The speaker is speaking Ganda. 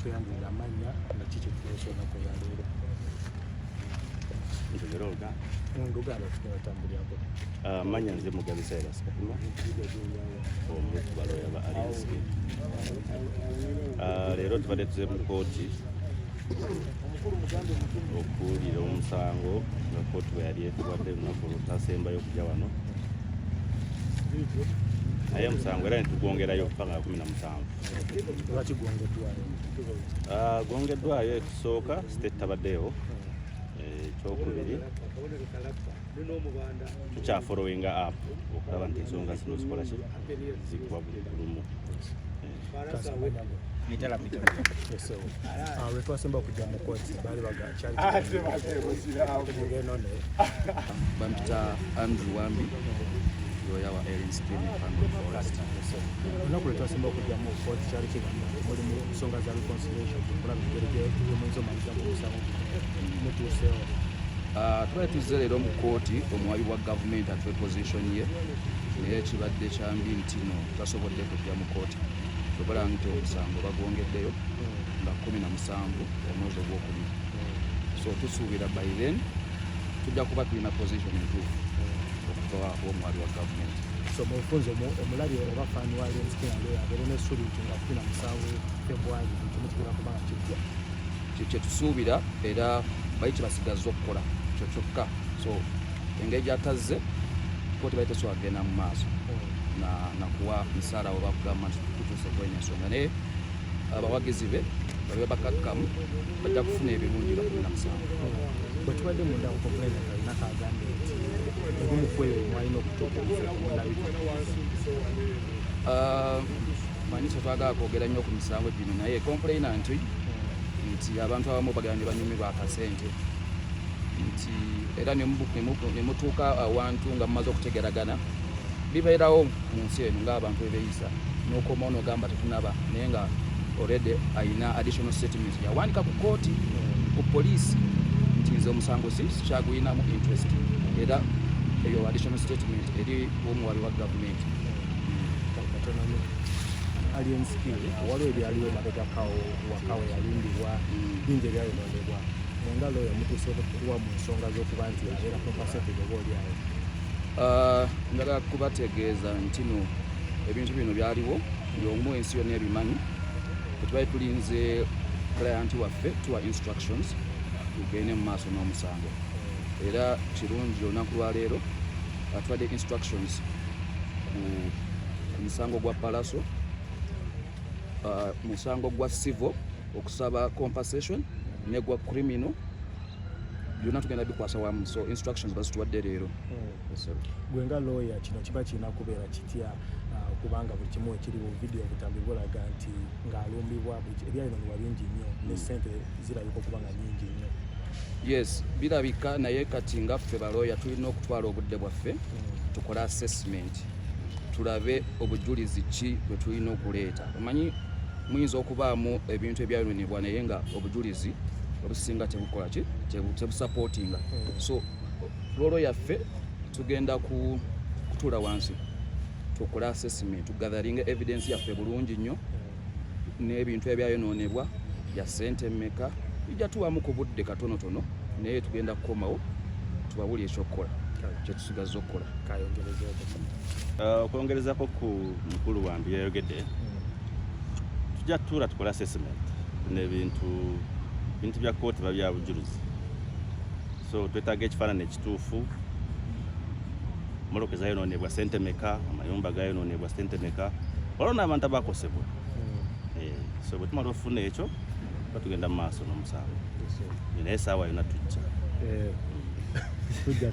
tweyanjulira amannya nga kiki tusoonako ya leero njogera oluganda oluganda tunabatambulirako amannya nze Mugabi Cyrus Kapima omu ku balooya ba RNC. Leero tubadde tuze mu kkooti okuwulira omusango nga kkooti bwe yali etuwadde lunaku olutasembayo okujja wano, naye omusango era netugwongerayo okufa nga 17. lwaki gwongeddwayo? Gwongeddwayo ekisooka state tabaddeyo, ekyokubiri tukyafolowinga up okulaba nti ensonga zino zikola ki zikuba buli lumu. lwe twasemba okujja mu kooti baali bagakyali bampita Andrew Wambi lawyer wa RNC Forest. olunaku lwe twasemba okujja mu kooti kyali kigamba nti muli mu nsonga za reconciliation okulaba engeri gyemuyinza omaliza mu musango mutuuseewo. Twali tuzze leero mu kkooti omuwabi wa gavumenti atuwe position ye, naye kibadde kyambi nti no tasobodde kujja mu kkooti. Tukola nti omusango bagwongeddeyo nga 17 omwezi ogwokubiri. So tusuubira by then tujja kuba tulina position entuufu okuva omuwabi wa gavumenti. So mu bufunze omulabi oba faani wa RNC abeere n'essuubi nti nga 17 February kimu kigenda kuba nga kijja. Kye tusuubira era bali kibasigaza okukola kyo kyokka. So engeri gyatazze kkooti bali tesobola kugenda mu maaso nakuwa misaala oba kugamba nti tutuuse kwenya ensonga, naye abawagizi be babe bakakkamu bajja kufuna ebirungi nga 17. bwe tubadde munda ku complaint kalina kagambye nti ebimu ku ebyo mwalina okutuukiriza kumulabika. manyi tetwagala kwogera nnyo ku misango gino, naye complainant nti abantu abamu bagenda ne banyumirwa akasente nti era ne mutuuka awantu nga mumaze okutegeragana bibeerawo mu nsi eno ng'abantu ebeeyisa n'okoma n'ogamba tetunaba, naye nga already ayina additional statement yawandiika ku kooti ku poliisi nti nze omusango sikyagulinamu interest, era eyo additional statement eri omuwabi wa gavumenti. RNC waliwo ebyaliwo emabegakawo wakawe yalumbibwa bingi ebyayonoonebwa, nga lawyer mutuuse okuwa mu nsonga z'okuba nti abeera compensated oba oli awo. Njagala kubategeeza nti no ebintu bino byaliwo y'omu ensi yonna ebimanyi. Tetubali tulinze client waffe tuwa instructions tugende mu maaso n'omusango, era kirungi olunaku lwa leero atuwadde instructions ku musango gwa Palaso, musango gwa civil okusaba compensation ne gwa criminal byonna tugenda bikwasa wamu. So instructions bazituwadde leero. Gwe nga lawyer kino kiba kirina kubeera kitya kubanga buli kimu ekiri mu video obutambi bulaga nti ng'alumbibwa ebyayononebwa bingi nnyo ne ssente zirabika okuba nga nnyingi nnyo. Yes, birabika, naye kati nga ffe balawyer tulina okutwala obudde bwaffe tukole assessment tulabe obujulizi ki bwe tulina okuleeta. Omanyi muyinza okubaamu ebintu ebyayononebwa naye nga obujulizi obusinga tebukola ki tebusupportinga. So lolo yaffe tugenda kutuula wansi tukole assessment tugathering evidence yaffe bulungi nnyo n'ebintu ebyayononebwa ya ssente mmeka ijja tuwamu ku budde katonotono, naye tugenda kukomawo tubawuli ekyokukola kyetusigaza okukola. Okwongerezako ku mukulu Wambi yayogedde, tujja tutuula tukole assessment n'ebintu bya kkooti biba bya bujulizi. So twetaaga ekifaananyi ekituufu, mmotoka zayonoonebwa ssente meka, amayumba gayonoonebwa ssente meka, olwo n'abantu abakosebwa. So bwe tumala okufuna ekyo tugenda mu maaso n'omusango, naye essaawa yonna tujja. Tujja.